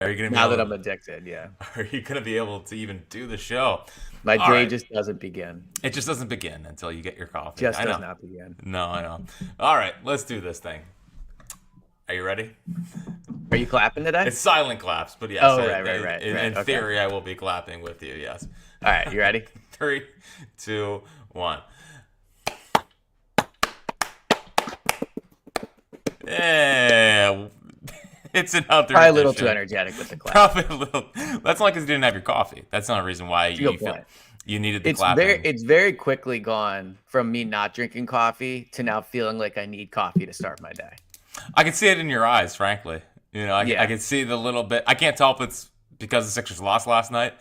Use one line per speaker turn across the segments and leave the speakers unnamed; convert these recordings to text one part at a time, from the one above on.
Are you gonna be
Now that
able?
I'm addicted, yeah.
Are you gonna be able to even do the show?
My
All
day
right.
just doesn't begin.
It just doesn't begin until you get your coffee.
Just
I
does
know.
not begin.
No, I know. All right, let's do this thing. Are you ready?
Are you clapping today?
It's silent claps, but yes,
Oh, right.
in
Okay.
theory, I will be clapping with you. Yes.
All right, you ready?
Three, two, one. Yeah, it's another
Probably a little too
edition.
energetic with the clap.
Probably a little. That's not because you didn't have your coffee. That's not a reason why
It's a good
you feel
point.
you needed the
It's
clapping.
it's very quickly gone from me not drinking coffee to now feeling like I need coffee to start my day.
I can see it in your eyes, frankly. I
Yeah,
can see the little bit. I can't tell if it's because the Sixers lost last night,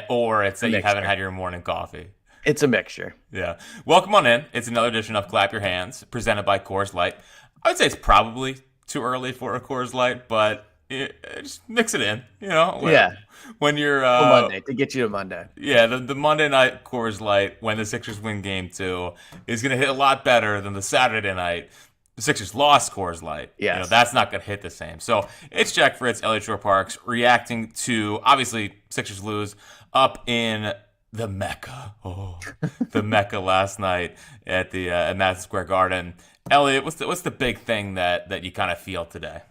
or it's
it's a
that you haven't
mixture.
had your morning coffee.
It's a mixture.
Yeah. Welcome on in. It's another edition of Clap Your Hands, presented by Coors Light. I would say it's probably too early for a Coors Light, but just mix it in.
Yeah,
When you're
till Monday to get you to Monday.
yeah, the Monday night Coors Light when the Sixers win Game 2 is going to hit a lot better than the Saturday night the Sixers lost Coors Light.
Yes.
That's not going to hit the same. So it's Jack Fritz, Eliot Shorr-Parks reacting to obviously Sixers lose up in the Mecca. Oh, the Mecca last night at the at Madison Square Garden. Eliot, what's the big thing that you kind of feel today?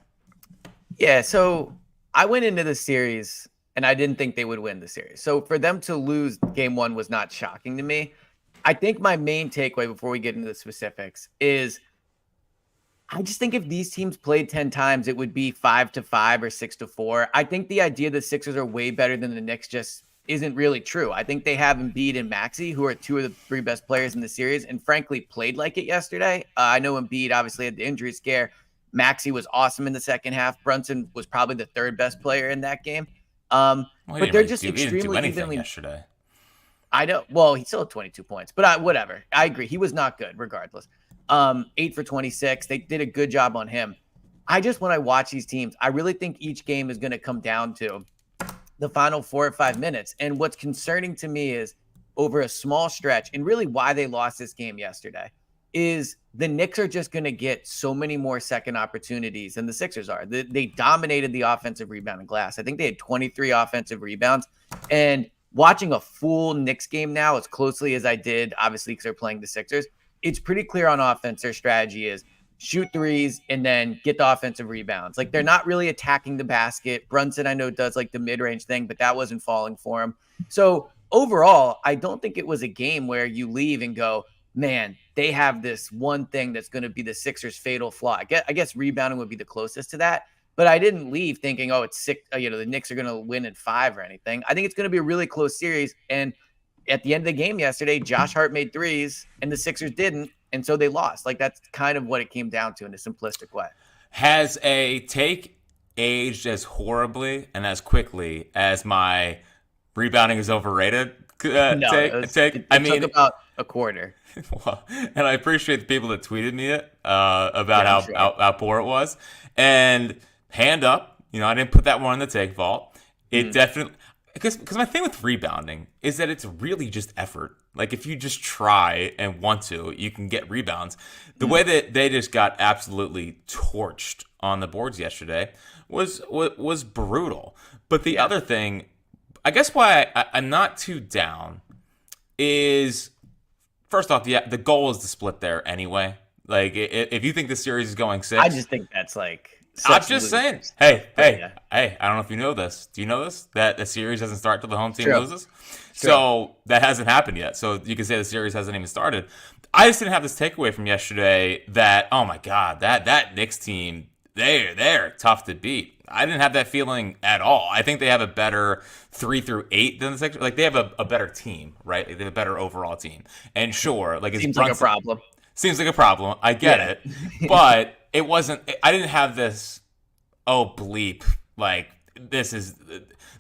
Yeah, so I went into the series and I didn't think they would win the series. So for them to lose game one was not shocking to me. I think my main takeaway before we get into the specifics is I just think if these teams played 10 times, it would be 5-5 or 6-4. I think the idea the Sixers are way better than the Knicks just isn't really true. I think they have Embiid and Maxey, who are two of the three best players in the series, and frankly played like it yesterday. I know Embiid obviously had the injury scare. Maxey was awesome in the second half. Brunson was probably the third best player in that game.
Well,
But they're just
he didn't do
extremely
anything
evenly.
yesterday.
I know. Well, he still had 22 points, but whatever. I agree. He was not good regardless. 8 for 26. They did a good job on him. When I watch these teams, I really think each game is going to come down to the final 4 or 5 minutes. And what's concerning to me is over a small stretch, and really why they lost this game yesterday, is the Knicks are just going to get so many more second opportunities than the Sixers are. They dominated the offensive rebounding glass. I think they had 23 offensive rebounds. And watching a full Knicks game now as closely as I did, obviously because they're playing the Sixers, it's pretty clear on offense their strategy is shoot threes and then get the offensive rebounds. Like they're not really attacking the basket. Brunson, I know, does like the mid-range thing, but that wasn't falling for him. So overall, I don't think it was a game where you leave and go, man, they have this one thing that's going to be the Sixers' fatal flaw. I guess rebounding would be the closest to that. But I didn't leave thinking, oh, it's six. The Knicks are going to win in 5 or anything. I think it's going to be a really close series. And at the end of the game yesterday, Josh Hart made threes and the Sixers didn't. And so they lost. Like that's kind of what it came down to in a simplistic way.
Has a take aged as horribly and as quickly as my rebounding is overrated
No,
take?
it took about a quarter.
Well, and I appreciate the people that tweeted me it about
Yeah, I'm
how,
sure.
how poor it was. And hand up, I didn't put that one in the take vault. It definitely because my thing with rebounding is that it's really just effort. Like if you just try and want to, you can get rebounds. The way that they just got absolutely torched on the boards yesterday was brutal. But the other thing, I guess why I'm not too down is first off, the goal is to split there anyway. Like if you think the series is going
I
6,
just think that's like
I'm
such
just saying.
losers.
Hey,
But
hey,
yeah,
hey! I don't know if you know this. Do you know this? That the series doesn't start till the home team
true.
loses.
True.
So that hasn't happened yet. So you can say the series hasn't even started. I just didn't have this takeaway from yesterday that oh my god, that Knicks team they're tough to beat. I didn't have that feeling at all. I think they have a better 3 through 8 than the Sixers. Like they have a better team, right? They have a better overall team. And sure, like it's
Seems like a
Brunson.
problem.
Seems like a problem. I get
Yeah.
it. But it wasn't I didn't have this oh bleep, like this is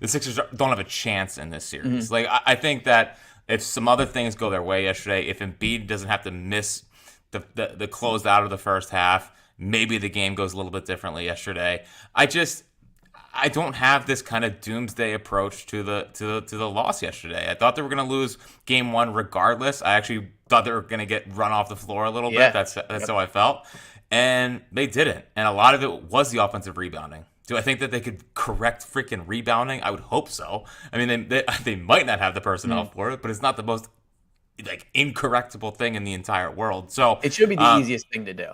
the Sixers don't have a chance in this series. Like I think that if some other things go their way yesterday, if Embiid doesn't have to miss the close out of the first half, maybe the game goes a little bit differently yesterday. I don't have this kind of doomsday approach to the loss yesterday. I thought they were going to lose game 1 regardless. I actually thought they were going to get run off the floor a little bit. That's how I felt. And they didn't. And a lot of it was the offensive rebounding Do I think that they could correct freaking rebounding? I would hope so. I mean, they might not have the personnel for it, but it's not the most like incorrectable thing in the entire world. So
it should be the easiest thing to do.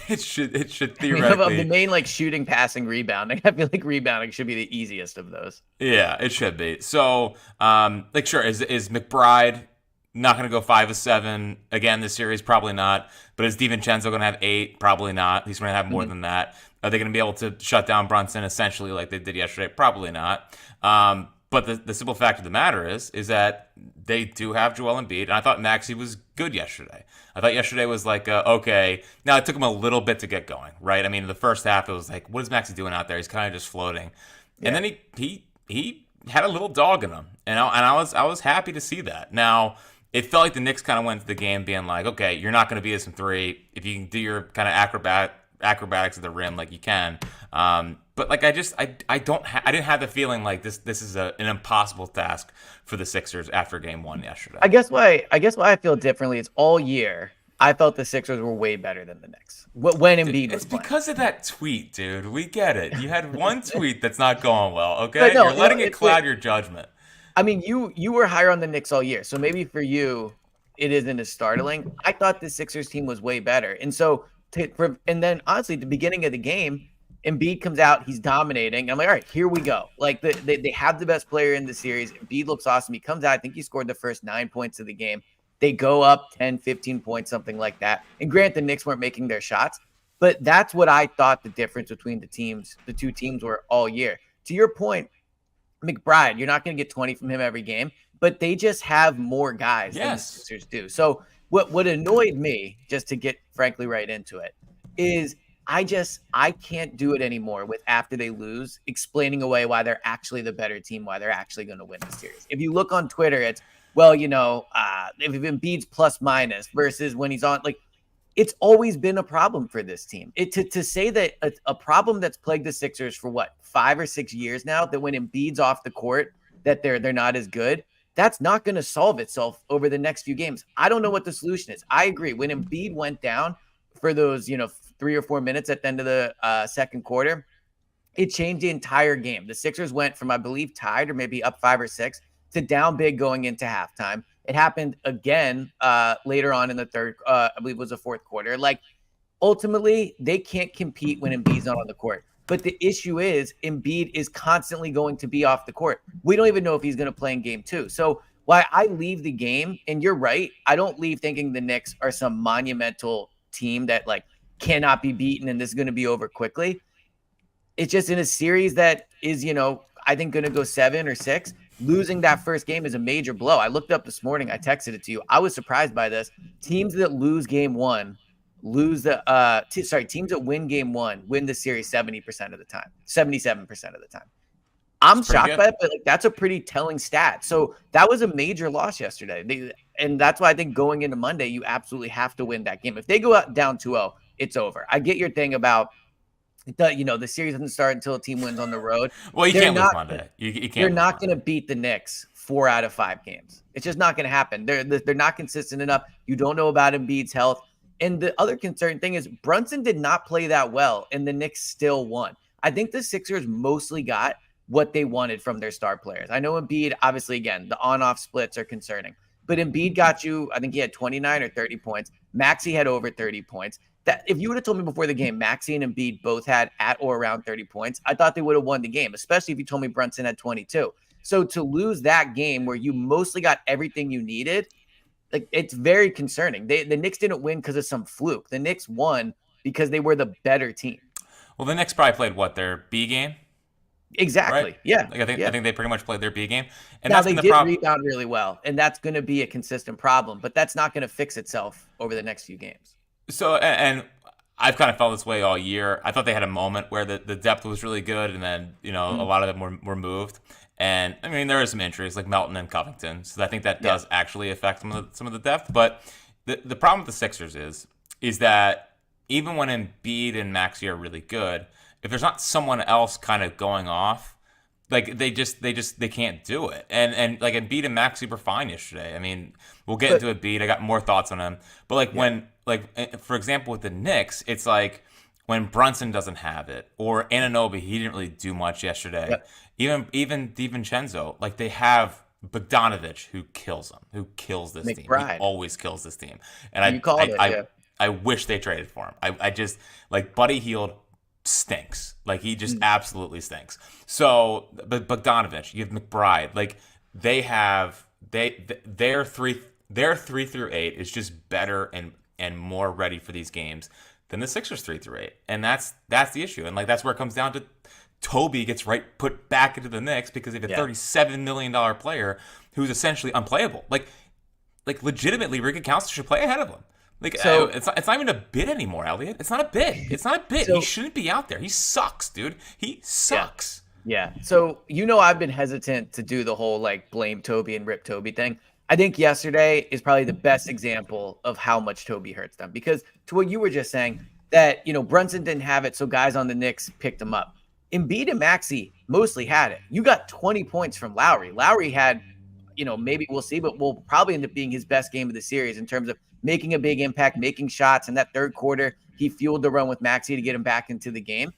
It should
I mean,
theoretically.
of the main like shooting, passing, rebounding, I feel like rebounding should be the easiest of those.
Yeah, it should be. So, like, sure, is McBride not going to go 5 of 7 again this series? Probably not. But is DiVincenzo going to have 8? Probably not. He's going to have more than that. Are they going to be able to shut down Brunson essentially like they did yesterday? Probably not. But the simple fact of the matter is that they do have Joel Embiid, and I thought Maxey was good yesterday. I thought yesterday was like, okay. Now, it took him a little bit to get going, right? I mean, in the first half, it was like, what is Maxey doing out there? He's kind of just floating. Yeah. And then he had a little dog in him, and I was happy to see that. Now, it felt like the Knicks kind of went to the game being like, okay, you're not going to beat us from 3. If you can do your kind of acrobatics at the rim, like you can. But like I didn't have the feeling like this is an impossible task for the Sixers after game 1 yesterday.
I guess why I feel differently is all year I felt the Sixers were way better than the Knicks when Embiid was playing.
It's because of that tweet, dude. We get it. You had one tweet that's not going well, okay? No, you're letting it cloud your judgment.
I mean, you were higher on the Knicks all year, so maybe for you it isn't as startling. I thought the Sixers team was way better, and so and then honestly, at the beginning of the game, Embiid comes out, he's dominating. I'm like, all right, here we go. Like they have the best player in the series. Embiid looks awesome. He comes out, I think he scored the first 9 points of the game. They go up 10, 15 points, something like that. And granted, the Knicks weren't making their shots, but that's what I thought the difference between the two teams were all year. To your point, McBride, you're not going to get 20 from him every game, but they just have more guys than the Sixers do. So what annoyed me, just to get frankly right into it, is I can't do it anymore with after they lose, explaining away why they're actually the better team, why they're actually going to win the series. If you look on Twitter, it's, well, if Embiid's plus minus versus when he's on, like, it's always been a problem for this team. To say that a problem that's plagued the Sixers for 5 or 6 years now, that when Embiid's off the court, that they're not as good, that's not going to solve itself over the next few games. I don't know what the solution is. I agree. When Embiid went down for those, 3 or 4 minutes at the end of the second quarter, it changed the entire game. The Sixers went from, I believe, tied or maybe up 5 or 6 to down big going into halftime. It happened again later on in the third, I believe it was the fourth quarter. Like, ultimately, they can't compete when Embiid's not on the court. But the issue is Embiid is constantly going to be off the court. We don't even know if he's going to play in game 2. So why I leave the game, and you're right, I don't leave thinking the Knicks are some monumental team that like cannot be beaten and this is going to be over quickly. It's just in a series that is, I think going to go 7 or 6. Losing that first game is a major blow. I looked up this morning. I texted it to you. I was surprised by this. Teams that lose game 1 teams that win game 1 win the series 70% of the time, 77% of the time. I'm shocked by it, but that's a pretty telling stat. So that was a major loss yesterday. And that's why I think going into Monday, you absolutely have to win that game. If they go out down 2-0, it's over. I get your thing about the series doesn't start until a team wins on the road.
Well, you can't lose Monday. You can't.
They're not going to beat the Knicks 4 out of 5 games. It's just not going to happen. They're not consistent enough. You don't know about Embiid's health. And the other concerning thing is Brunson did not play that well, and the Knicks still won. I think the Sixers mostly got what they wanted from their star players. I know Embiid, obviously, again, the on-off splits are concerning. But Embiid got you, I think he had 29 or 30 points. Maxey had over 30 points. That if you would have told me before the game, Maxey and Embiid both had at or around 30 points, I thought they would have won the game, especially if you told me Brunson had 22. So to lose that game where you mostly got everything you needed, like, it's very concerning. The Knicks didn't win because of some fluke. The Knicks won because they were the better team.
Well, the Knicks probably played their B game?
Exactly.
Right?
Yeah.
I think they pretty much played their B game. And
now they did rebound really well, and that's going to be a consistent problem, but that's not going to fix itself over the next few games.
So, and I've kind of felt this way all year. I thought they had a moment where the depth was really good, and then, a lot of them were moved. And, I mean, there are some injuries like Melton and Covington, so I think that does actually affect some of the depth. But the problem with the Sixers is that even when Embiid and Maxey are really good, if there's not someone else kind of going off, like they can't do it. And like Embiid and Maxey were fine yesterday. I mean, we'll get into Embiid. I got more thoughts on him. But for example, with the Knicks, it's like when Brunson doesn't have it, or Anunoby, he didn't really do much yesterday.
Yep.
Even DiVincenzo, like they have Bogdanovich who kills them, who kills this team. He
McBride.
always kills this team. And
You called it, yeah.
I wish they traded for him. I just like Buddy Hield stinks. Like he just absolutely stinks. So, but Bogdanovich, you have McBride, like they have their 3 through 8 is just better and more ready for these games than the Sixers 3 through 8. And that's the issue. And like that's where it comes down to Toby gets put back into the Knicks because they have a $37 million player who's essentially unplayable. Like legitimately, Ricky Council should play ahead of him. Like so, it's not even a bid anymore, Eliot. It's not a bid. It's not a bid. So, he shouldn't be out there. He sucks, dude. He sucks.
Yeah. So I've been hesitant to do the whole like blame Toby and rip Toby thing. I think yesterday is probably the best example of how much Toby hurts them, because to what you were just saying, that Brunson didn't have it, so guys on the Knicks picked him up. Embiid and Maxey mostly had it. You got 20 points from Lowry. Lowry had, maybe we'll see, but will probably end up being his best game of the series in terms of making a big impact, making shots. In that third quarter, he fueled the run with Maxey to get him back into the game.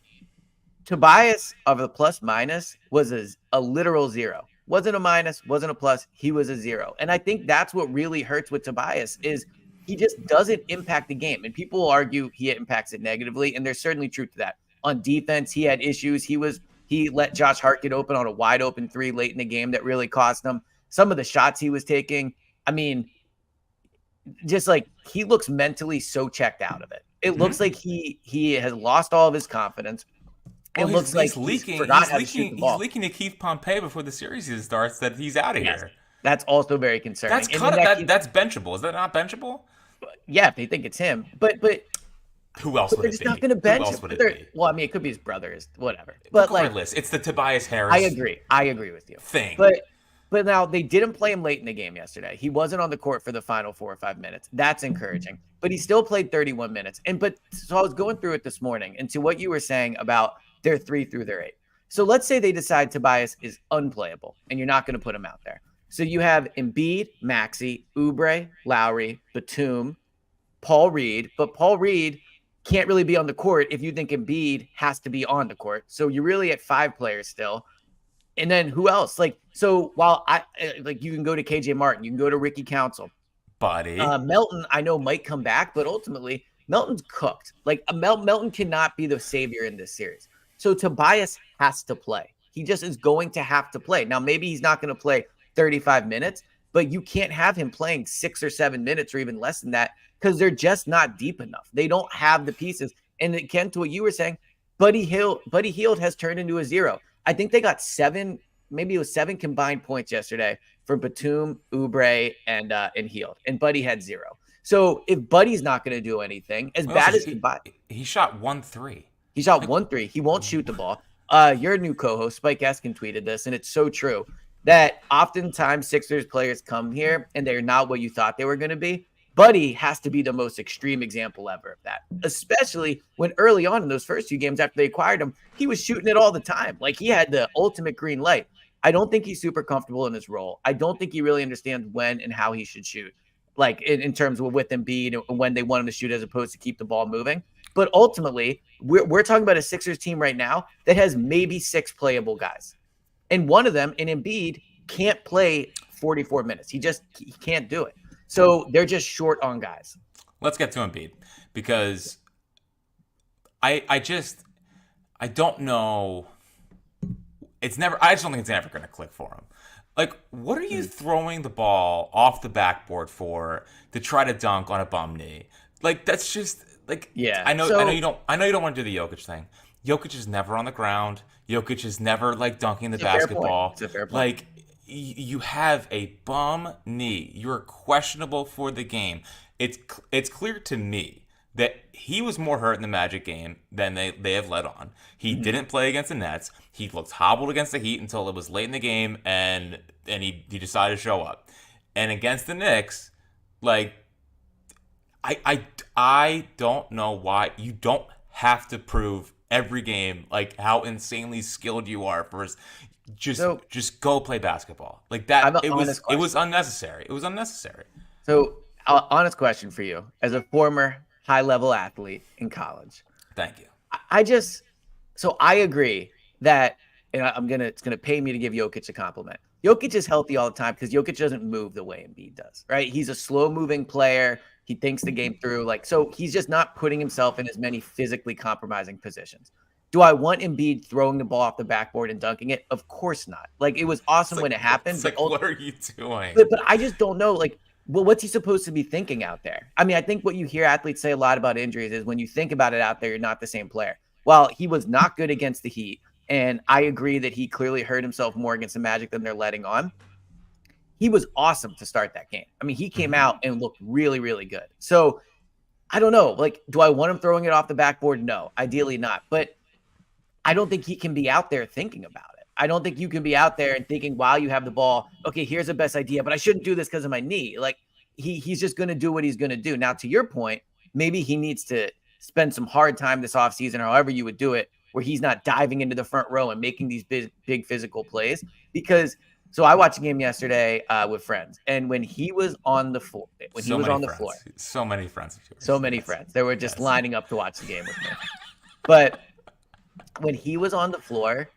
Tobias, of the plus minus, was a literal zero. Wasn't a minus, wasn't a plus. He was a zero. And I think that's what really hurts with Tobias is he just doesn't impact the game. And people will argue he impacts it negatively, and there's certainly truth to that. On defense, he had issues. He let Josh Hart get open on a wide open 3 late in the game that really cost him. Some of the shots he was taking, I mean, just like he looks mentally so checked out of it. It looks like he has lost all of his confidence. It looks like he's leaking.
He's leaking to Keith Pompey before the series starts that he's out of here.
That's also very concerning.
That's benchable. Is that not benchable?
Yeah, if they think it's him. But
who else would it be?
They're just not going to bench him. Well, I mean, it could be his brother, whatever. But
regardless, it's the Tobias Harris.
I agree with you.
Thing.
But now they didn't play him late in the game yesterday. He wasn't on the court for the final 4 or 5 minutes. That's encouraging. But he still played 31 minutes. So I was going through it this morning, and to what you were saying about their 3 through their 8. So let's say they decide Tobias is unplayable, and you're not going to put him out there. So you have Embiid, Maxey, Oubre, Lowry, Batum, Paul Reed. But Paul Reed can't really be on the court if you think Embiid has to be on the court. So you're really at 5 players still. And then who else? So while you can go to KJ Martin, you can go to Ricky Council.
Buddy.
Melton, I know, might come back, but ultimately Melton's cooked. Melton cannot be the savior in this series. So Tobias has to play. He just is going to have to play. Now, maybe he's not going to play 35 minutes, but you can't have him playing 6 or 7 minutes or even less than that because they're just not deep enough. They don't have the pieces. And again, to what you were saying, Buddy Hield has turned into a zero. I think they got 7, maybe it was 7 combined points yesterday for Batum, Oubre, and Hield. And Buddy had 0. So if Buddy's not going to do anything, as bad as
he shot 1-3.
He shot 1-3. He won't shoot the ball. Your new co-host, Spike Eskin, tweeted this, and it's so true that oftentimes Sixers players come here and they're not what you thought they were going to be. Buddy has to be the most extreme example ever of that, especially when early on in those first 2 games after they acquired him, he was shooting it all the time. Like he had the ultimate green light. I don't think he's super comfortable in his role. I don't think he really understands when and how he should shoot, like in terms of with Embiid and when they want him to shoot as opposed to keep the ball moving. But ultimately, we're talking about a Sixers team right now that has maybe 6 playable guys. And one of them, in Embiid, can't play 44 minutes. He can't do it. So they're just short on guys.
Let's get to Embiid because I don't know. I just don't think it's ever going to click for him. Like, what are you throwing the ball off the backboard for to try to dunk on a bum knee? Like, that's just like,
yeah.
I know you don't want to do the Jokic thing. Jokic is never on the ground. Jokic is never like dunking the basketball.
It's a fair point.
Like, you have a bum knee. You're questionable for the game. It's clear to me that he was more hurt in the Magic game than they have let on. He didn't play against the Nets. He looked hobbled against the Heat until it was late in the game, and he decided to show up. And against the Knicks, like, I don't know why you don't have to prove every game like how insanely skilled you are first. Just go play basketball. Like that. It was unnecessary. It was unnecessary.
So, honest question for you as a former high-level athlete in college.
Thank you.
So I agree that, and it's gonna pay me to give Jokic a compliment. Jokic is healthy all the time because Jokic doesn't move the way Embiid does, right? He's a slow moving player. He thinks the game through, so he's just not putting himself in as many physically compromising positions. Do I want Embiid throwing the ball off the backboard and dunking it? Of course not. It was awesome when it happened.
What are you doing?
But I just don't know. Well, what's he supposed to be thinking out there? I mean, I think what you hear athletes say a lot about injuries is when you think about it out there, you're not the same player. Well, he was not good against the Heat. And I agree that he clearly hurt himself more against the Magic than they're letting on. He was awesome to start that game. I mean, he came out and looked really, really good. So I don't know. Do I want him throwing it off the backboard? No, ideally not. But I don't think he can be out there thinking about it. I don't think you can be out there and thinking while you have the ball, okay, here's the best idea, but I shouldn't do this because of my knee. He's just going to do what he's going to do. Now, to your point, maybe he needs to spend some hard time this offseason, or however you would do it, where he's not diving into the front row and making these big physical plays. So I watched a game yesterday with friends, and when he was on the floor,
so many friends,
they were just lining up to watch the game with me. But when he was on the floor,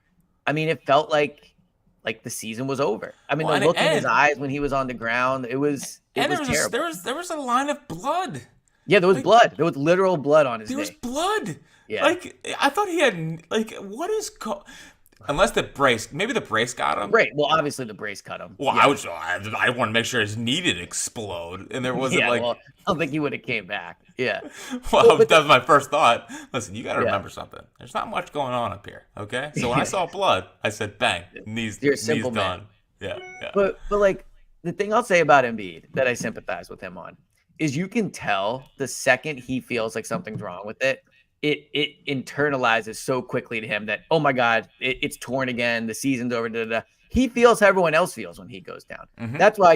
I mean, it felt like the season was over. I mean, the look in his eyes when he was on the ground, it was terrible.
There was a line of blood.
Yeah, there was blood. There was literal blood on his knee.
There was blood.
Yeah.
I thought he had, what is unless maybe the brace got him.
Right. Well, obviously the brace cut him.
Well, yeah. I want to make sure his knee didn't explode, and there wasn't
well, I don't think he would have came back. Yeah.
Well, that was my first thought. Listen, you got to remember something. There's not much going on up here, okay? So when I saw blood, I said, bang, knees done. Yeah.
But the thing I'll say about Embiid that I sympathize with him on is you can tell the second he feels like something's wrong with it, it internalizes so quickly to him that, oh my God, it's torn again. The season's over. He feels how everyone else feels when he goes down. Mm-hmm. That's why,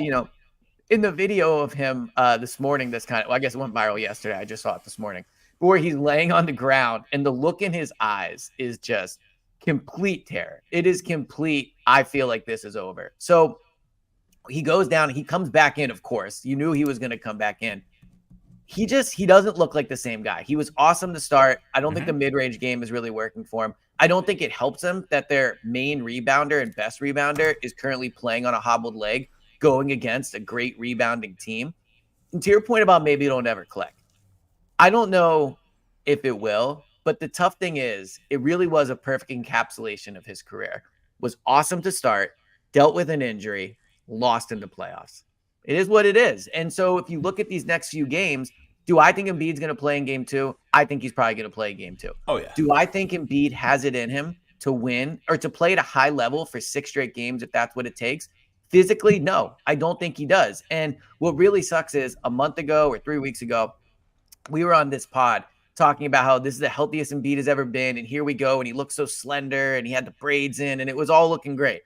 in the video of him this morning, I guess it went viral yesterday. I just saw it this morning, where he's laying on the ground and the look in his eyes is just complete terror. It is complete. I feel like this is over. So he goes down, he comes back in, of course. You knew he was going to come back in. He doesn't look like the same guy. He was awesome to start. I don't think the mid-range game is really working for him. I don't think it helps him that their main rebounder and best rebounder is currently playing on a hobbled leg, going against a great rebounding team. And to your point about maybe it'll never click, I don't know if it will, but the tough thing is it really was a perfect encapsulation of his career. Was awesome to start, dealt with an injury, lost in the playoffs. It is what it is. And so if you look at these next few games, do I think Embiid's going to play in game 2? I think he's probably going to play game 2.
Oh, yeah.
Do I think Embiid has it in him to win or to play at a high level for 6 straight games if that's what it takes? Physically, no, I don't think he does. And what really sucks is a month ago or 3 weeks ago, we were on this pod talking about how this is the healthiest Embiid has ever been. And here we go. And he looked so slender and he had the braids in and it was all looking great.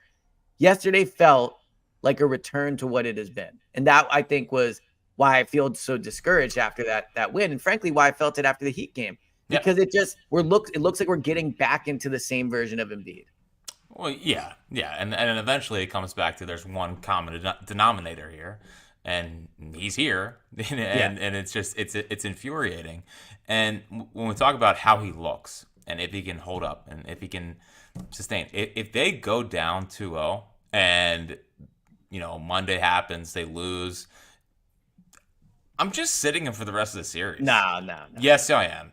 Yesterday felt like a return to what it has been. And that, I think, was why I feel so discouraged after that win. And frankly, why I felt it after the Heat game. Because it looks like we're getting back into the same version of Embiid.
Well, yeah. And eventually it comes back to there's one common denominator here. And he's here. And it's infuriating. And when we talk about how he looks and if he can hold up and if he can sustain, if they go down 2-0 and Monday happens, they lose, I'm just sitting him for the rest of the series.
No.
Yes, I am.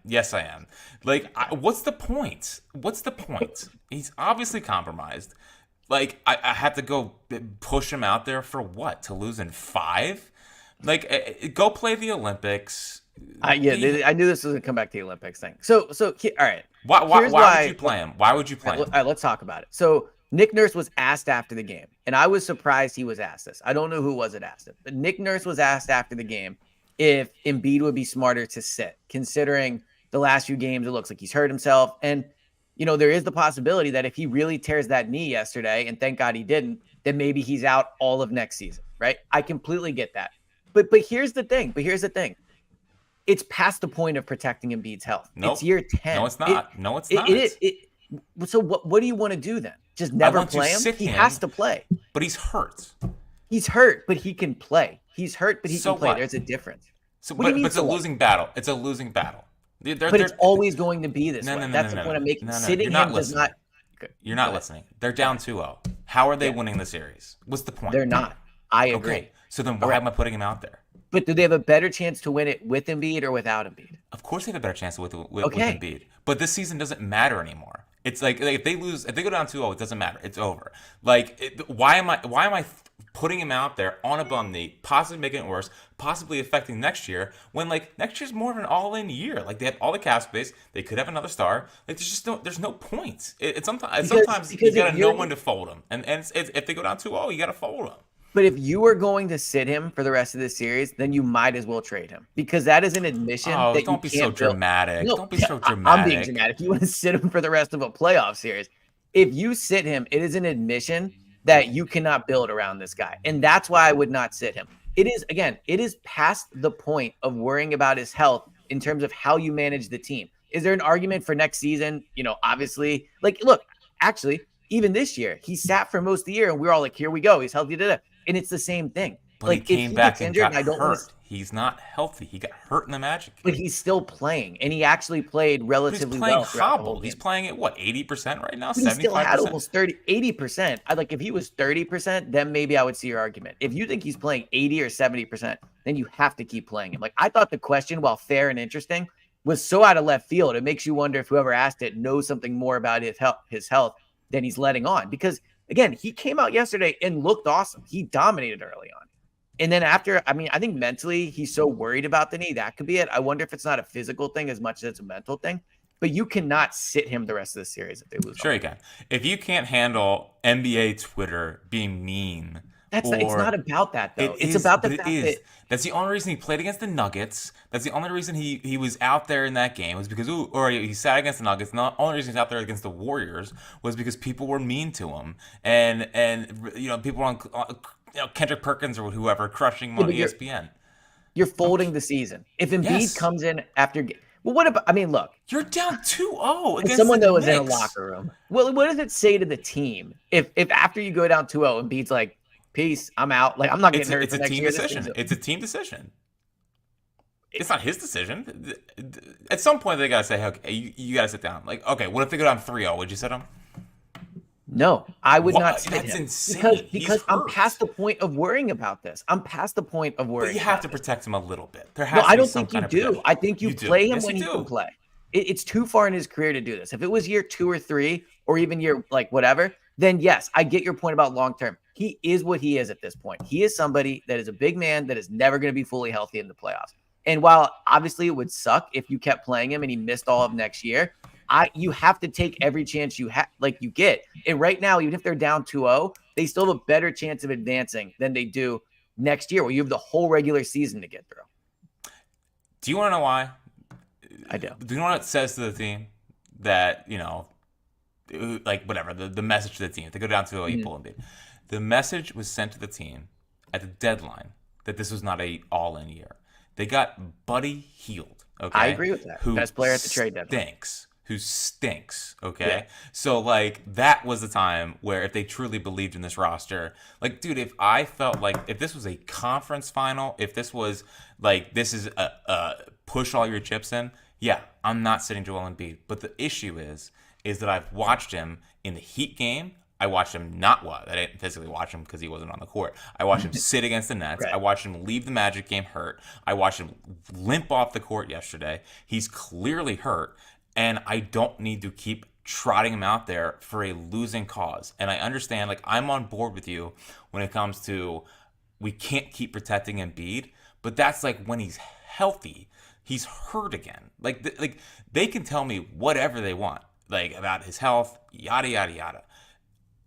What's the point? He's obviously compromised. I have to go push him out there for what? To lose in 5? Go play the Olympics.
I knew this was going to come back to the Olympics thing. So all right.
Why would you play him? Why would you play him?
All right, let's talk about it. So Nick Nurse was asked after the game, and I was surprised he was asked this. I don't know who was it asked it, but Nick Nurse was asked after the game if Embiid would be smarter to sit, considering the last few games, it looks like he's hurt himself. And, there is the possibility that if he really tears that knee yesterday, and thank God he didn't, then maybe he's out all of next season, right? I completely get that. But here's the thing. It's past the point of protecting Embiid's health.
Nope.
It's year 10.
No, it's not.
So what do you want to do then? Just never play him? He has to play.
But he's hurt.
He's hurt, but he can play. He's hurt, but he can play.
What?
There's a difference.
But it's a losing battle. It's a losing battle.
But it's always going to be this way. That's the point I'm making.
No.
Sitting
You're not
him does
listening.
not.
You're not listening. They're down 2-0. How are they winning the series? What's the point?
They're not. I agree.
Okay, so then why am I putting him out there?
But do they have a better chance to win it with Embiid or without Embiid?
Of course they have a better chance with Embiid. But this season doesn't matter anymore. It's like if they go down 2-0, it doesn't matter. It's over. Like, why am I putting him out there on a bum knee, possibly making it worse, possibly affecting next year, when like next year's more of an all-in year. Like, they have all the cap space, they could have another star. Like, there's no point. Sometimes you gotta know when to fold them, and if they go down 2-0, you gotta fold them.
But if you are going to sit him for the rest of the series, then you might as well trade him, because that is an admission that
don't be so dramatic.
No,
don't be so dramatic.
I'm being dramatic. You want to sit him for the rest of a playoff series. If you sit him, it is an admission that you cannot build around this guy. And that's why I would not sit him. It is past the point of worrying about his health in terms of how you manage the team. Is there an argument for next season? Obviously, like, look, actually, even this year, he sat for most of the year and we were all like, here we go. He's healthy. And it's the same thing.
But like, he came back and got hurt. He's not healthy. He got hurt in the Magic game.
But he's still playing, and he actually played relatively well.
He's playing hobbled. He's playing at what, 80% right now? 75%?
He still had almost 80%. Like, if he was 30%, then maybe I would see your argument. If you think he's playing 80 or 70%, then you have to keep playing him. Like, I thought the question, while fair and interesting, was so out of left field. It makes you wonder if whoever asked it knows something more about his health than he's letting on. Because again, he came out yesterday and looked awesome. He dominated early on. And then after, I think mentally he's so worried about the knee. That could be it. I wonder if it's not a physical thing as much as it's a mental thing. But you cannot sit him the rest of the series if they lose.
Sure you can. If you can't handle NBA Twitter being mean.
It's not about that, though. It's about the fact that
that's the only reason he played against the Nuggets. That's the only reason he was out there in that game, was because he sat against the Nuggets. And the only reason he's out there against the Warriors was because people were mean to him, and people were on Kendrick Perkins or whoever crushing him on ESPN.
You're folding the season. If Embiid comes in after. Well, what about? I mean, look.
You're down 2-0 against
someone that was
Knicks.
In a locker room. Well, what does it say to the team if after you go down 2-0, Embiid's like, peace, I'm out. Like, I'm not getting hurt.
It's a team decision. It's a team decision. It's not his decision. At some point, they gotta say, "Okay, you gotta sit down." Like, okay, what if they go down 3-0? Would you sit him?
No, I would not sit
That's
him.
insane.
Because I'm past the point of worrying about this. I'm past the point of worrying.
But you have to protect him a little bit. There has to be
I don't
some
think
kind
you
of
do. I think you play him
yes,
when
you
he can play. It's too far in his career to do this. If it was year 2 or 3, or even year like whatever, then yes, I get your point about long term. He is what he is at this point. He is somebody that is a big man that is never going to be fully healthy in the playoffs. And while obviously it would suck if you kept playing him and he missed all of next year, you have to take every chance you get. And right now, even if they're down 2-0, they still have a better chance of advancing than they do next year, where you have the whole regular season to get through.
Do you want to know why?
I do.
Do you know what it says to the team that, like whatever, the message to the team? If they go down 2-0, you pull Embiid. The message was sent to the team at the deadline that this was not a all-in year. They got Buddy Hield. Okay,
I agree with that. Best player at the trade deadline.
Who stinks. Okay,
Yeah.
So like that was the time where if they truly believed in this roster, like, dude, if I felt like if this was a conference final, if this was like this is a push all your chips in, yeah, I'm not sitting Joel Embiid. But the issue is that I've watched him in the Heat game. I watched him I didn't physically watch him because he wasn't on the court. I watched him sit against the Nets.
Right.
I watched him leave the Magic game hurt. I watched him limp off the court yesterday. He's clearly hurt, and I don't need to keep trotting him out there for a losing cause. And I understand, like, I'm on board with you when it comes to we can't keep protecting Embiid, but that's like when he's healthy. He's hurt again. Like they can tell me whatever they want, like about his health, yada yada yada.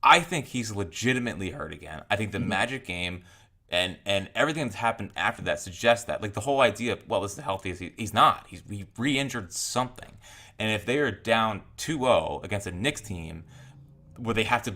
I think he's legitimately hurt again. I think the Magic game and everything that's happened after that suggests that. Like the whole idea of, well, this is the healthiest. He's not. He re-injured something. And if they are down 2-0 against a Knicks team where they have to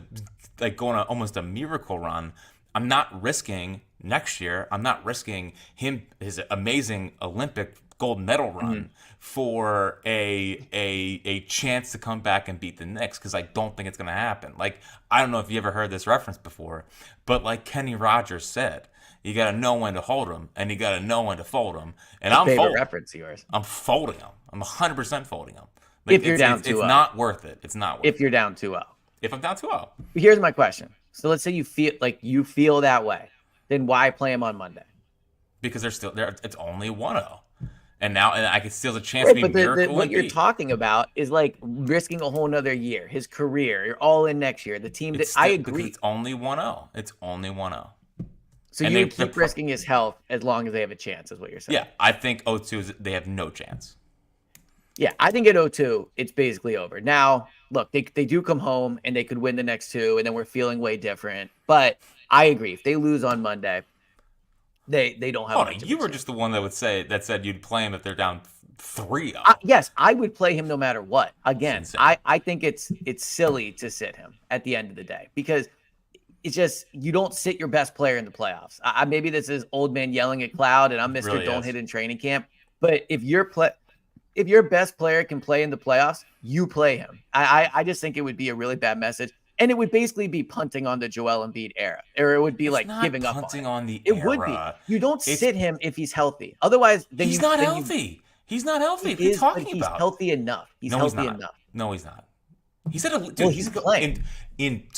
like go on almost a miracle run, I'm not risking next year. I'm not risking his amazing Olympic gold medal run for a chance to come back and beat the Knicks, because I don't think it's going to happen. Like, I don't know if you ever heard this reference before, but like Kenny Rogers said, You got to know when to hold them, and you got to know when to fold them. And
A
I'm
favorite
folding.
reference of yours.
I'm folding them. I'm 100% folding them. Like
If you're down
it's
2-0.
not worth it. It's not worth
If you're down 2-0.
If I'm down 2-0.
Here's my question. So let's say you feel that way. Then why play him on Monday?
Because they're still there. It's only 1-0. And I can still have a chance
Right,
to be
but
miracle
what
and
you're
beat.
talking about is like risking a whole nother year, his career. You're all in next year. The team that I agree.
It's only 1-0. It's only 1-0.
So you keep risking his health as long as they have a chance, is what you're saying.
Yeah, I think 0-2 is they have no chance.
Yeah, I think at 0-2, it's basically over. Now, look, they do come home and they could win the next two, and then we're feeling way different. But I agree. If they lose on Monday, they don't have much.
You were just the one that said you'd play him if they're down 3-0.
Yes, I would play him no matter what. Again, I think it's silly to sit him at the end of the day because it's just you don't sit your best player in the playoffs. Maybe this is old man yelling at cloud, and I'm Mr. Really don't hit in training camp. But if your best player can play in the playoffs, you play him. I just think it would be a really bad message. And it would basically be punting on the Joel Embiid era, or it would be like giving up on
the
it.
Era.
It would be. You don't sit him if he's healthy. Otherwise, then
he's not healthy. He's not healthy. What are you talking about?
He's healthy enough. He's healthy enough.
No, he's not. He's had he's playing in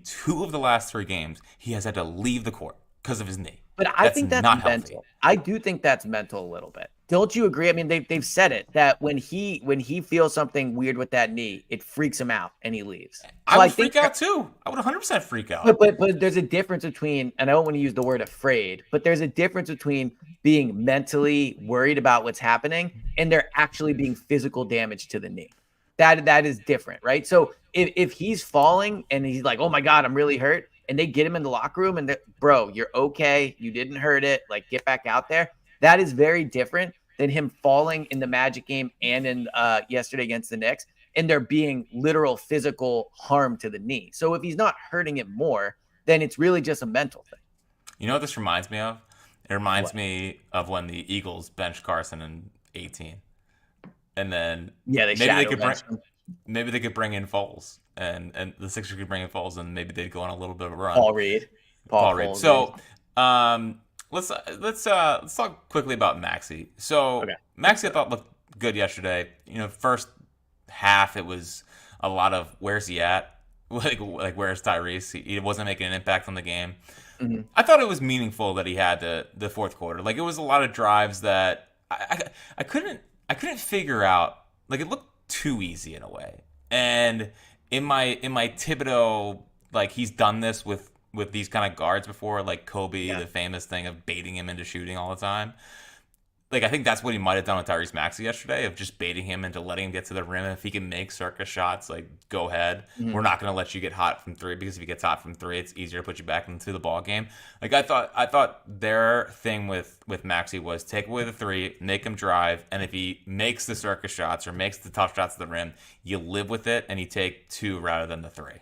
2 of the last 3 games. He has had to leave the court because of his knee.
But I think that's not mental. Healthy. I do think that's mental a little bit. Don't you agree? I mean, they've said it that when he feels something weird with that knee, it freaks him out and he leaves. So
I would freak out too. I would 100% freak out.
But there's a difference between, and I don't want to use the word afraid, but there's a difference between being mentally worried about what's happening and there actually being physical damage to the knee. That is different, right? So if he's falling and he's like, oh my God, I'm really hurt, and they get him in the locker room and bro, you're okay. You didn't hurt it. Like, get back out there. That is very different than him falling in the Magic game and in yesterday against the Knicks, and there being literal physical harm to the knee. So if he's not hurting it more, then it's really just a mental thing.
You know what this reminds me of? It reminds me of when the Eagles benched Carson in 18. And then maybe they could bring in Foles, and the Sixers could bring in Foles, and maybe they'd go on a little bit of a run.
Paul Reed.
So let's talk quickly about Maxey. So Maxey, I thought looked good yesterday. First half it was a lot of where's he at, like where's Tyrese? He wasn't making an impact on the game. Mm-hmm. I thought it was meaningful that he had the fourth quarter. Like, it was a lot of drives that I couldn't figure out. Like, it looked too easy in a way. And in my Thibodeau, like, he's done this with these kind of guards before, like Kobe, the famous thing of baiting him into shooting all the time. Like, I think that's what he might have done with Tyrese Maxey yesterday, of just baiting him into letting him get to the rim. If he can make circus shots, like, go ahead. Mm-hmm. We're not going to let you get hot from 3, because if he gets hot from 3, it's easier to put you back into the ball game. Like, I thought their thing with Maxey was take away the 3, make him drive, and if he makes the circus shots or makes the tough shots to the rim, you live with it and you take 2 rather than the 3.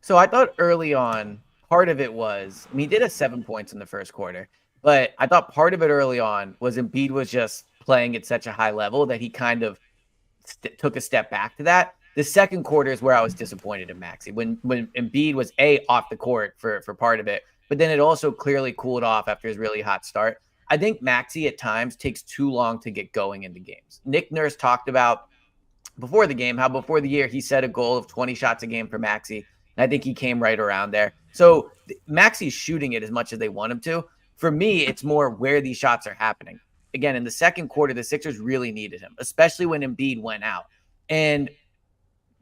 So I thought early on, part of it was, he did have 7 points in the first quarter. But I thought part of it early on was Embiid was just playing at such a high level that he kind of took a step back to that. The second quarter is where I was disappointed in Maxey. When Embiid was off the court for part of it, but then it also clearly cooled off after his really hot start. I think Maxey at times takes too long to get going into games. Nick Nurse talked about before the game how before the year he set a goal of 20 shots a game for Maxey, and I think he came right around there. So Maxey's shooting it as much as they want him to. For me, it's more where these shots are happening. Again, in the second quarter, the Sixers really needed him, especially when Embiid went out. And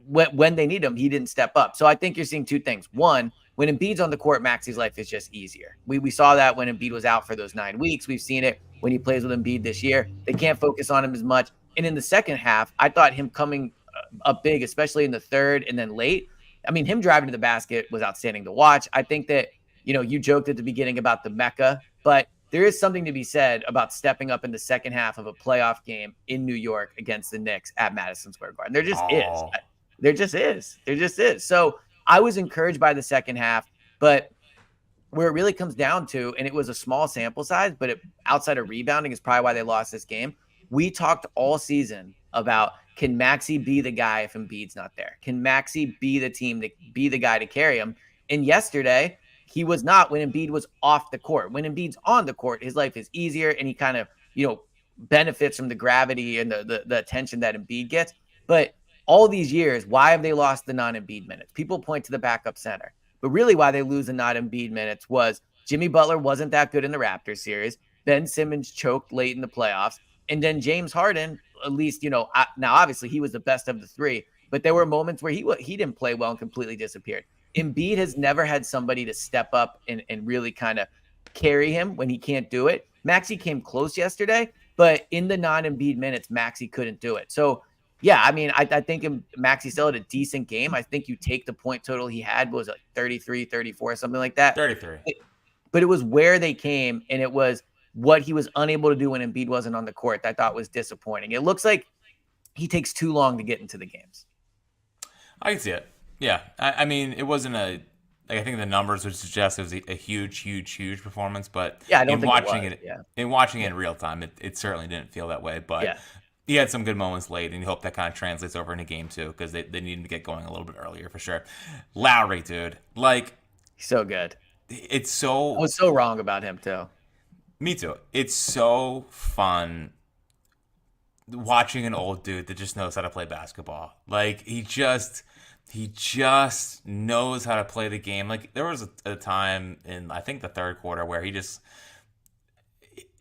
when they need him, he didn't step up. So I think you're seeing 2 things. One, when Embiid's on the court, Maxey's life is just easier. We saw that when Embiid was out for those 9 weeks. We've seen it when he plays with Embiid this year. They can't focus on him as much. And in the second half, I thought him coming up big, especially in the third and then late. Him driving to the basket was outstanding to watch. I think that, you joked at the beginning about the Mecca, but there is something to be said about stepping up in the second half of a playoff game in New York against the Knicks at Madison Square Garden. There just is. There just is. There just is. So I was encouraged by the second half, but where it really comes down to, and it was a small sample size, but outside of rebounding is probably why they lost this game. We talked all season about, can Maxey be the guy if Embiid's not there? Can Maxey be the guy to carry him? And yesterday, he was not when Embiid was off the court. When Embiid's on the court, his life is easier and he kind of, benefits from the gravity and the attention that Embiid gets. But all these years, why have they lost the non-Embiid minutes? People point to the backup center. But really why they lose the non-Embiid minutes was Jimmy Butler wasn't that good in the Raptors series. Ben Simmons choked late in the playoffs. And then James Harden, at least, now obviously he was the best of the three, but there were moments where he didn't play well and completely disappeared. Embiid has never had somebody to step up and really kind of carry him when he can't do it. Maxey came close yesterday, but in the non-Embiid minutes, Maxey couldn't do it. So, yeah, I mean, I think Maxey still had a decent game. I think you take the point total he had, was like 33, 34, something like that.
33.
But it was where they came, and it was what he was unable to do when Embiid wasn't on the court that I thought was disappointing. It looks like he takes too long to get into the games.
I can see it. Yeah. I mean, it wasn't I think the numbers would suggest it was a huge, huge, huge performance, but
yeah, I don't think
watching
it was.
in watching it in real time, it certainly didn't feel that way. But he had some good moments late, and you hope that kind of translates over into game two because they needed to get going a little bit earlier for sure. Lowry, dude,
he's so good.
It's so.
I was so wrong about him too.
Me too. It's so fun watching an old dude that just knows how to play basketball. He just knows how to play the game. There was a time in, I think, the third quarter where it's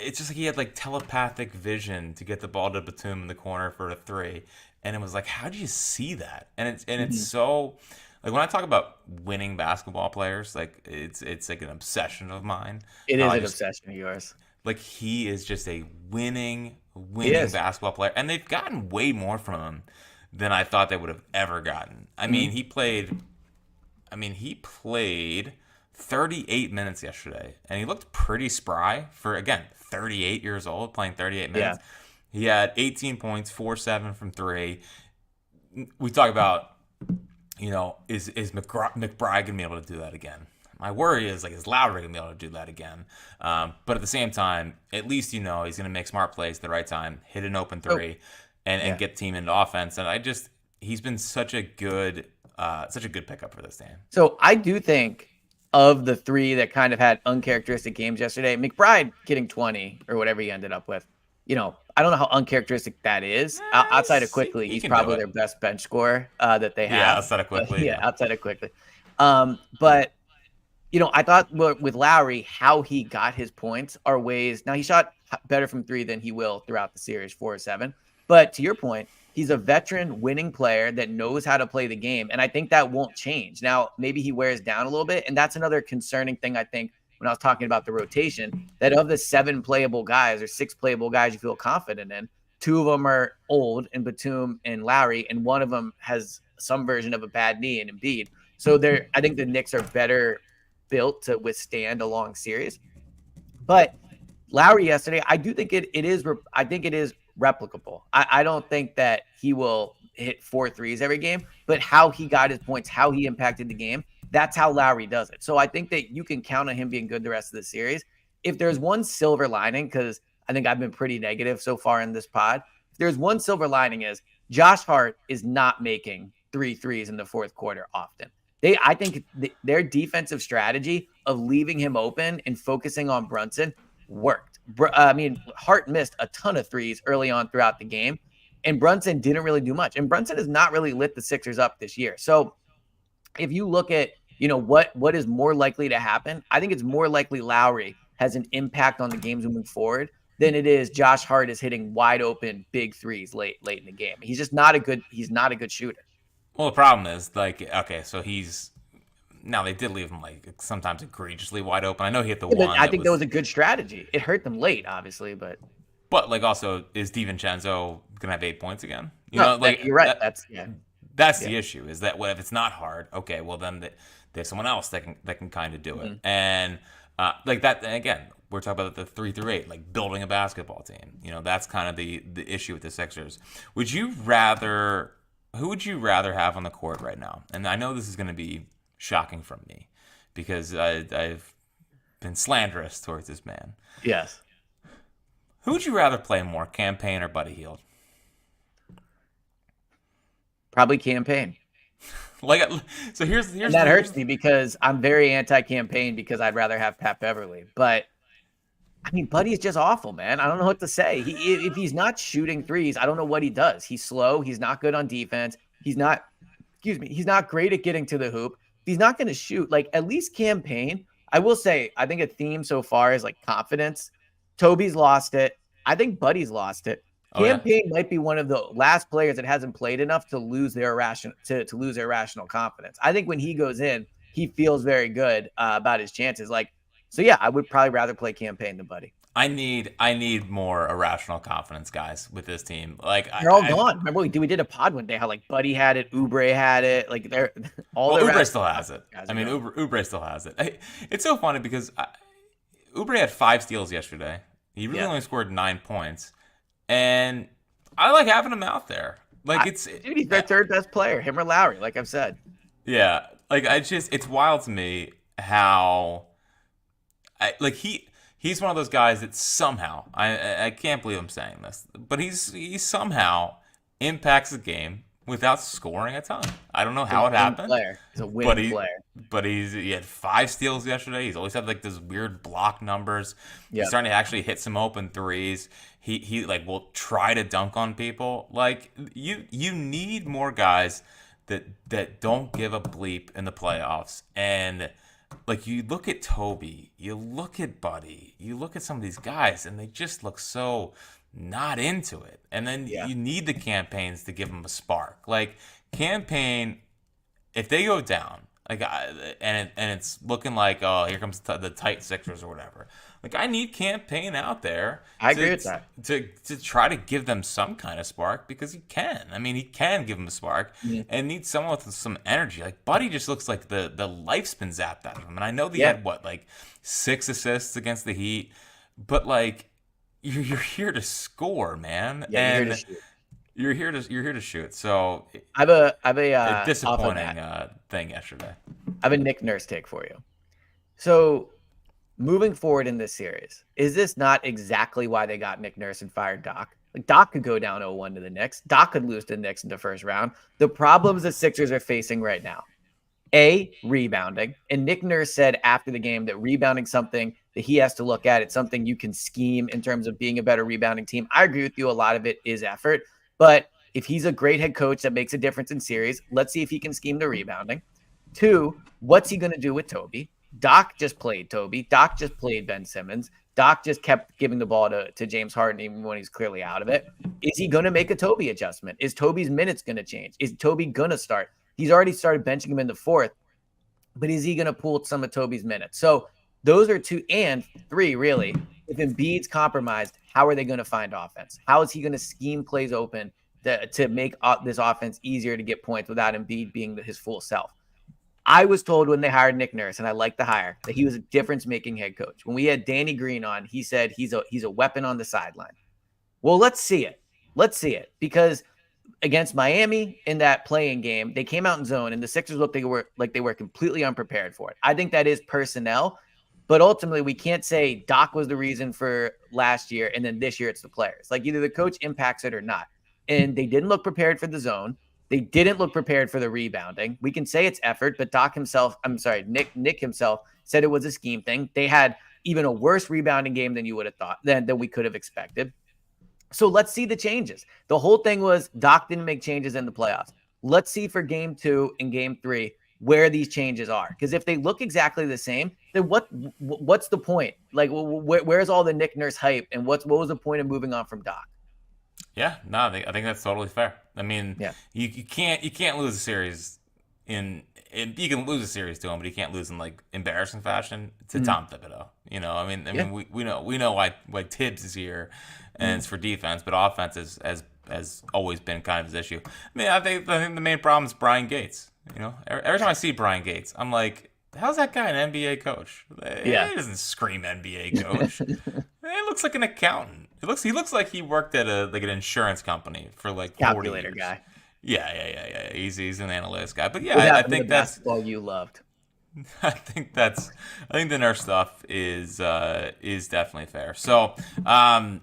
just like he had telepathic vision to get the ball to Batum in the corner for a three, and it was like, how do you see that? And it's so when I talk about winning basketball players, it's like an obsession of mine.
It is an obsession of yours.
He is just a winning basketball player, and they've gotten way more from him than I thought they would have ever gotten. I mean, he played 38 minutes yesterday, and he looked pretty spry for, again, 38 years old, playing 38 minutes. Yeah. He had 18 points, 4-7 from three. We talk about, is McBride going to be able to do that again? My worry is, is Lowry going to be able to do that again? But at the same time, at least he's going to make smart plays at the right time, hit an open three, and get the team into offense. And he's been such a good pickup for this team.
So I do think of the three that kind of had uncharacteristic games yesterday, McBride getting 20 or whatever he ended up with. I don't know how uncharacteristic that is. Outside of Quickly, he's probably their best bench scorer that they have.
Yeah, outside of Quickly.
Outside of Quickly. But I thought with Lowry, how he got his points are ways. Now, he shot better from three than he will throughout the series, 4-7. But to your point, he's a veteran winning player that knows how to play the game. And I think that won't change. Now, maybe he wears down a little bit. And that's another concerning thing, I think, when I was talking about the rotation, that of the 7 playable guys or 6 playable guys you feel confident in, 2 of them are old in Batum and Lowry, and 1 of them has some version of a bad knee in Embiid. So I think the Knicks are better built to withstand a long series. But Lowry yesterday, I do think it is replicable. I don't think that he will hit 4 threes every game, but how he got his points, how he impacted the game, that's how Lowry does it. So I think that you can count on him being good the rest of the series. If there's one silver lining, because I think I've been pretty negative so far in this pod, if there's one silver lining is Josh Hart is not making 3 threes in the fourth quarter often. I think their defensive strategy of leaving him open and focusing on Brunson worked. Hart missed a ton of threes early on throughout the game, and Brunson didn't really do much. And Brunson has not really lit the Sixers up this year. So if you look at, what is more likely to happen, I think it's more likely Lowry has an impact on the games moving forward than it is Josh Hart is hitting wide open big threes late in the game. He's just not a good shooter.
Well, the problem is, so now they did leave him sometimes egregiously wide open. I know he hit the one.
I think that was a good strategy. It hurt them late, obviously, but
also, is DiVincenzo gonna have 8 points again?
You're right.
That's the issue. Is that if it's not hard, okay, well then there's someone else that can kind of do it, and that. And again, we're talking about the 3 through 8, building a basketball team. That's kind of the issue with the Sixers. Who would you rather have on the court right now? And I know this is going to be shocking from me because I've been slanderous towards this man.
Yes.
Who would you rather play more, Campaign or Buddy Hield?
Probably Campaign.
Like, so
And that hurts me because I'm very anti-campaign because I'd rather have Pat Beverly. But I mean, Buddy's just awful, man. I don't know what to say. If he's not shooting threes, I don't know what he does. He's slow. He's not good on defense. He's not, excuse me, he's not great at getting to the hoop. He's not going to shoot. Like, at least campaign. I will say, I think a theme so far is like confidence. Toby's lost it. I think Buddy's lost it.
Oh yeah.
Campaign might be one of the last players that hasn't played enough to lose their irrational confidence. I think when he goes in, he feels very good about his chances. Like, so yeah, I would probably rather play campaign than Buddy.
I need more irrational confidence guys with this team. Like
they're all gone. Remember we did a pod one day how like Buddy had it, Oubre had it, like they're all.
Well, Oubre still has it. I mean, Oubre still has it. It's so funny because Oubre had 5 steals yesterday. He really only scored 9 points, and I like having him out there. Like
dude, he's their third best player, him or Lowry. Like I've said.
Yeah, like it's wild to me how, he's one of those guys that somehow I can't believe I'm saying this, but he somehow impacts the game without scoring a ton. I don't know how it happened.
He's a winning player.
But he had 5 steals yesterday. He's always had like those weird block numbers. He's starting to actually hit some open threes. He like will try to dunk on people. Like you need more guys that don't give a bleep in the playoffs. And like you look at Toby, you look at Buddy, you look at some of these guys, and they just look so not into it. And then you need the campaigns to give them a spark. Like campaign, if they go down, like and it's looking like, oh, here comes the tight Sixers or whatever. Like I need campaign out there.
I agree with that.
To try to give them some kind of spark because he can. I mean, he can give them a spark and need someone with some energy. Like Buddy just looks like the life's been zapped out of him. And I know he had like 6 assists against the Heat, but like you're here to score, man.
Yeah,
and
you're here to shoot.
You're here to shoot. So
I have a
disappointing thing yesterday.
I have a Nick Nurse take for you. So moving forward in this series, is this not exactly why they got Nick Nurse and fired Doc? Like Doc could go down 0-1 to the Knicks. Doc could lose to the Knicks in the first round. The problems the Sixers are facing right now. Rebounding. And Nick Nurse said after the game that rebounding something that he has to look at. It's something you can scheme in terms of being a better rebounding team. I agree with you. A lot of it is effort. But if he's a great head coach that makes a difference in series, let's see if he can scheme the rebounding. 2, what's he going to do with Toby? Doc just played Toby. Doc just played Ben Simmons. Doc just kept giving the ball to James Harden even when he's clearly out of it. Is he going to make a Toby adjustment? Is Toby's minutes going to change? Is Toby going to start? He's already started benching him in the 4th, but is he going to pull some of Toby's minutes? So those are 2 and 3, really. If Embiid's compromised, how are they going to find offense? How is he going to scheme plays open to make this offense easier to get points without Embiid being his full self? I was told when they hired Nick Nurse, and I like the hire, that he was a difference-making head coach. When we had Danny Green on, he said he's a weapon on the sideline. Well, let's see it. Let's see it. Because against Miami in that playing game, they came out in zone, and the Sixers looked like they were completely unprepared for it. I think that is personnel, but ultimately we can't say Doc was the reason for last year, and then this year it's the players. Like either the coach impacts it or not. And they didn't look prepared for the zone. They didn't look prepared for the rebounding. We can say it's effort, but Nick himself said it was a scheme thing. They had even a worse rebounding game than you would have thought, than we could have expected. So let's see the changes. The whole thing was Doc didn't make changes in the playoffs. Let's see for game 2 and game 3 where these changes are. Because if they look exactly the same, then what's the point? Like, where's all the Nick Nurse hype, and what was the point of moving on from Doc?
Yeah, no, I think that's totally fair. I mean, you can't lose a series you can lose a series to him, but you can't lose in like embarrassing fashion to Tom Thibodeau. You know, I mean, we know why Tibbs is here, and it's for defense, but offense has always been kind of his issue. I mean, I think the main problem is Brian Gates. You know, every time I see Brian Gates, I'm like, how's that guy an NBA coach? He doesn't scream NBA coach. He looks like an accountant. He looks like he worked at an insurance company for like 40
calculator
years.
Guy.
Yeah. He's an analyst guy. But yeah, I think that's
basketball you loved.
I think the Nurse stuff is definitely fair. So, I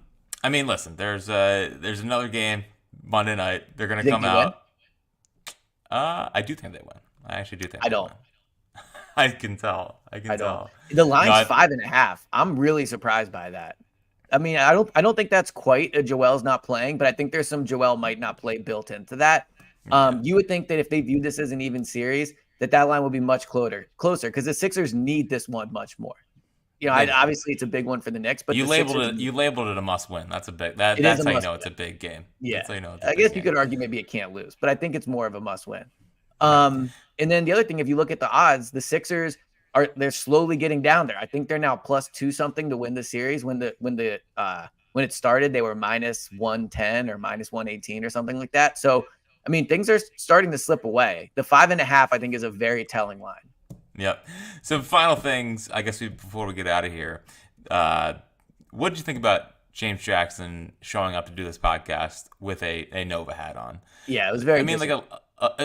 mean, listen, there's another game Monday night. They're gonna come out. I do think they win. I actually do think
I
they
don't.
win. I can tell. I can
I don't.
tell.
The line's
No,
5.5. I'm really surprised by that. I mean, I don't think that's quite a Joel's not playing, but I think there's some Joel might not play built into that.
yeah.
You would think that if they viewed this as an even series, that line would be much closer because the Sixers need this one much more. Obviously it's a big one for the Knicks, but
You
the
labeled
Sixers
it. You labeled it a must win. That's a big. That
it is
that's
a
how you
must
know
win.
it's a big game.
Yeah,
That's how you know it's a
I
big
guess
game.
you could argue maybe it can't lose, but I think it's more of a must win.
Right.
And then the other thing, if you look at the odds, the Sixers they're slowly getting down there. I think they're now +2 something to win the series. When it started, they were -110 or -118 or something like that. So, I mean, things are starting to slip away. The 5.5, I think, is a very telling line.
Yep. So final things, I guess before we get out of here, what did you think about James Jackson showing up to do this podcast with a Nova hat on?
Yeah, it was very.
I mean,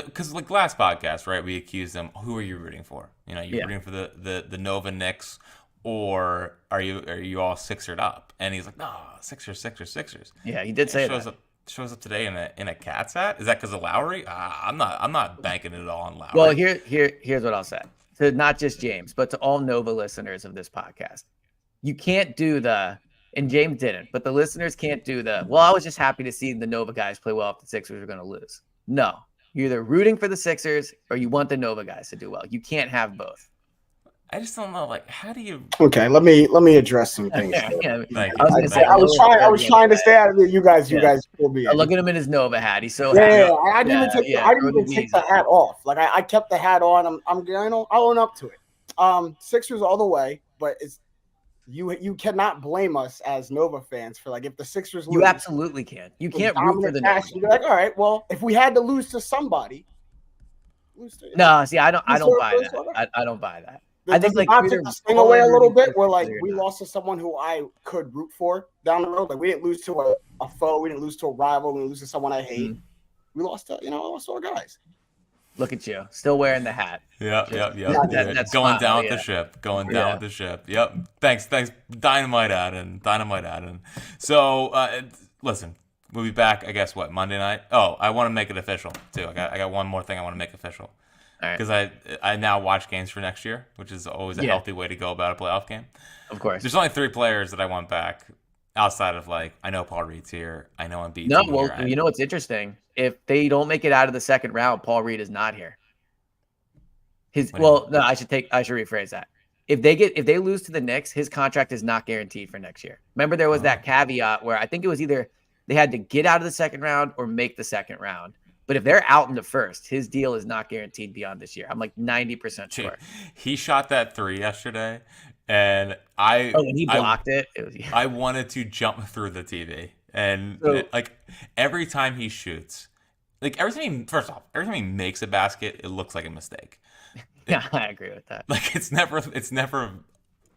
because like last podcast, right? We accused them. Who are you rooting for? You're rooting for the Nova Knicks, or are you all Sixered up? And he's like, no, Sixers.
Yeah, he did say that.
Shows up today in a Cats hat. Is that because of Lowry? I'm not banking it all on Lowry.
Well, here's what I'll say to not just James, but to all Nova listeners of this podcast. You can't do and James didn't, but the listeners can't do well, I was just happy to see the Nova guys play well if the Sixers are going to lose. No, you're either rooting for the Sixers or you want the Nova guys to do well. You can't have both.
I just don't know. Like, how do you?
Okay, let me address some things.
Yeah,
Thank you.
I was trying to stay out of it. You guys will be.
Look at him in his Nova hat. He's so
happy.
I
didn't even take the hat off. Like I kept the hat on. I'll own up to it. Sixers all the way, but it's you cannot blame us as Nova fans for if the Sixers lose.
You absolutely can. You can't root for the Nova.
You're like, all right, well, if we had to lose to somebody,
no. See, I don't buy that. I don't buy that. I think
take the sting away a little bit. Where we lost to someone who I could root for down the road. Like we didn't lose to a foe. We didn't lose to a rival. We didn't lose to someone I hate. Mm-hmm. We lost to our guys.
Look at you, still wearing the hat.
Yep. That's going down with the ship. Going down with the ship. Yep. Thanks. Dynamite Adam. So, listen, we'll be back. I guess Monday night. Oh, I want to make it official too. I got one more thing I want to make official. Because I now watch games for next year, which is always a healthy way to go about a playoff game.
Of course.
There's only 3 players that I want back outside of I know Paul Reed's here. I know Embiid's
No,
here.
well, you know what's interesting? If they don't make it out of the second round, Paul Reed is not here. I should rephrase that. If they lose to the Knicks, his contract is not guaranteed for next year. Remember, there was that caveat where I think it was either they had to get out of the second round or make the second round. But if they're out in the first, his deal is not guaranteed beyond this year. I'm 90% sure.
He shot that 3 yesterday, and
when he blocked it was.
I wanted to jump through the TV, and every time he shoots, every time he makes a basket, it looks like a mistake.
Yeah, I agree with that.
It's never.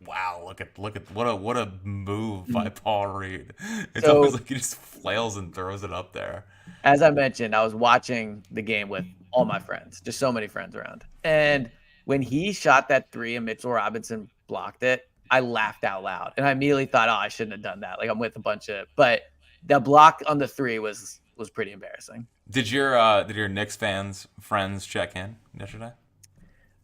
Wow! Look at what a move by Paul Reed. It's always like he just flails and throws it up there.
As I mentioned, I was watching the game with all my friends, just so many friends around. And when he shot that 3 and Mitchell Robinson blocked it, I laughed out loud. And I immediately thought, I shouldn't have done that. I'm with a bunch of, but the block on the 3 was pretty embarrassing.
Did your Knicks friends check in yesterday?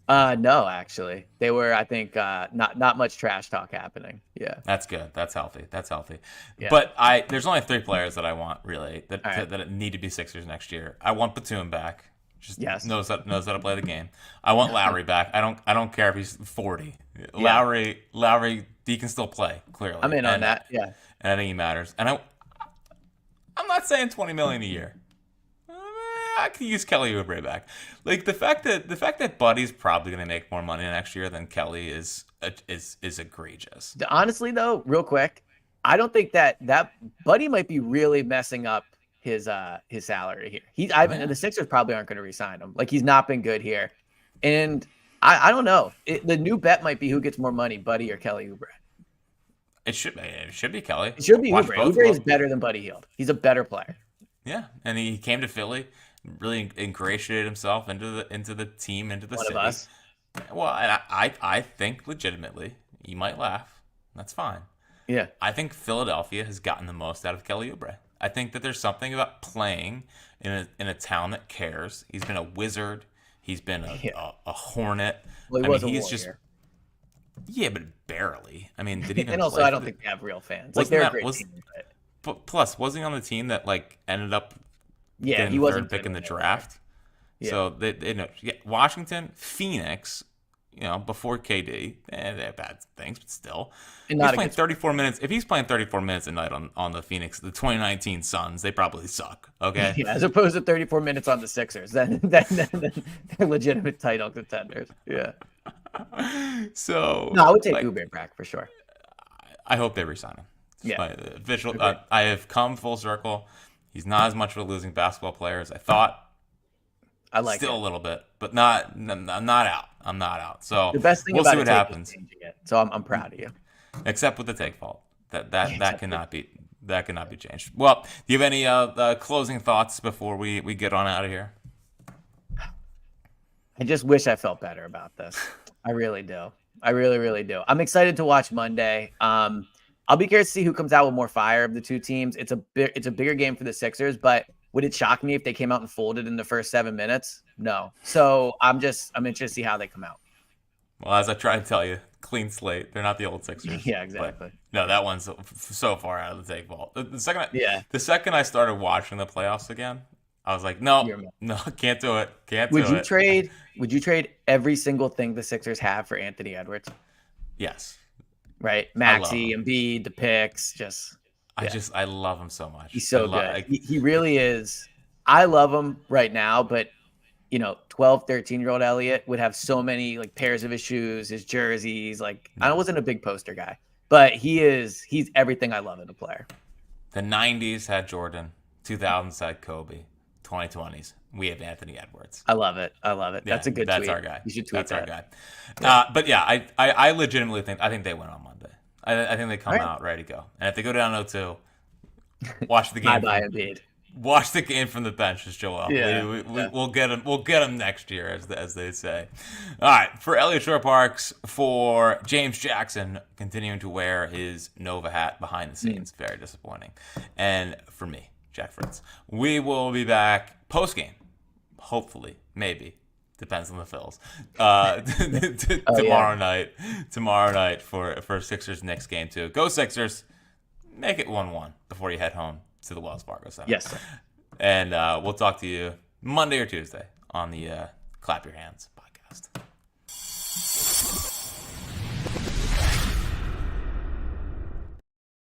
No, actually, they were. I think not much trash talk happening. Yeah,
that's good. That's healthy. Yeah. But there's only 3 players that I want really that need to be Sixers next year. I want Batum back. Just knows how to play the game. I want Lowry back. I don't care if he's 40. Yeah. Lowry, he can still play. Clearly,
I'm in on that. Yeah,
and I think he matters. And I'm not saying $20 million a year. I could use Kelly Oubre back. The fact that Buddy's probably going to make more money next year than Kelly is egregious.
Honestly, though, real quick, I don't think that Buddy might be really messing up his salary here. The Sixers probably aren't going to re-sign him. He's not been good here, and I don't know. The new bet might be who gets more money, Buddy or Kelly Oubre.
It should be Kelly.
It should be Oubre. Oubre is better than Buddy Hield. He's a better player.
Yeah, and he came to Philly. Really ingratiated himself into the team, into the city.
One of us.
Well, I think legitimately, you might laugh. That's fine.
Yeah.
I think Philadelphia has gotten the most out of Kelly Oubre. I think that there's something about playing in a town that cares. He's been a Wizard. He's been a Hornet.
Well, he was a Warrior.
Yeah, but barely. I mean, did he even
and also, I don't think they have real fans. Like, they're a great team.
But plus, wasn't he on the team that like ended up
he wasn't
third pick in the draft? Yeah. So they Washington, Phoenix, before KD, they have bad things, but still. And he's playing 34 minutes. If he's playing 34 minutes a night on the Phoenix, the 2019 Suns, they probably suck. Okay.
Yeah, as opposed to 34 minutes on the Sixers, then they're legitimate title contenders. Yeah.
So
no, I would take Uber back for sure.
I hope they resign him.
Yeah.
I have come full circle. He's not as much of a losing basketball player as I thought.
I like
still a little bit, but I'm not out. I'm not out. So
the best thing
we'll
about
see what happens.
It. So I'm proud of you.
Except with the take fault. That cannot be changed. Well, do you have any closing thoughts before we get on out of here?
I just wish I felt better about this. I really do. I really, really do. I'm excited to watch Monday. I'll be curious to see who comes out with more fire of the two teams. It's a bigger game for the Sixers, but would it shock me if they came out and folded in the first 7 minutes? No. So I'm interested to see how they come out.
Well, as I try to tell you, clean slate. They're not the old Sixers.
Yeah, exactly.
No, that one's so far out of the take vault. The second I started watching the playoffs again, I was like, no, can't do it.
Would you trade every single thing the Sixers have for Anthony Edwards?
Yes.
Right? Maxey, Embiid, the picks,
I love him so much.
He's so good. He really is. I love him right now, but 12, 13-year-old Eliot would have so many like pairs of his shoes, his jerseys. Like I wasn't a big poster guy, but he's everything I love in a player.
The 90s had Jordan, 2000s had Kobe, 2020s we have Anthony Edwards.
I love it.
Yeah,
that's a good
that's
tweet.
Our guy.
You should tweet
that's our guy. But yeah, I legitimately think they win on Monday. I think they come out ready to go. And if they go down 0-2, watch the game.
Embiid.
Watch the game from the bench, as Joel. Yeah, we'll get him. We'll get him next year, as they say. All right, for Eliot Shorr-Parks, for James Jackson continuing to wear his Nova hat behind the scenes, very disappointing. And for me, Jack Fritz, we will be back post game. Hopefully, maybe. Depends on the Phils. Tomorrow night for Sixers Knicks game 2. Go Sixers. Make it 1-1 before you head home to the Wells Fargo Center.
Yes, sir.
And we'll talk to you Monday or Tuesday on the Clap Your Hands podcast.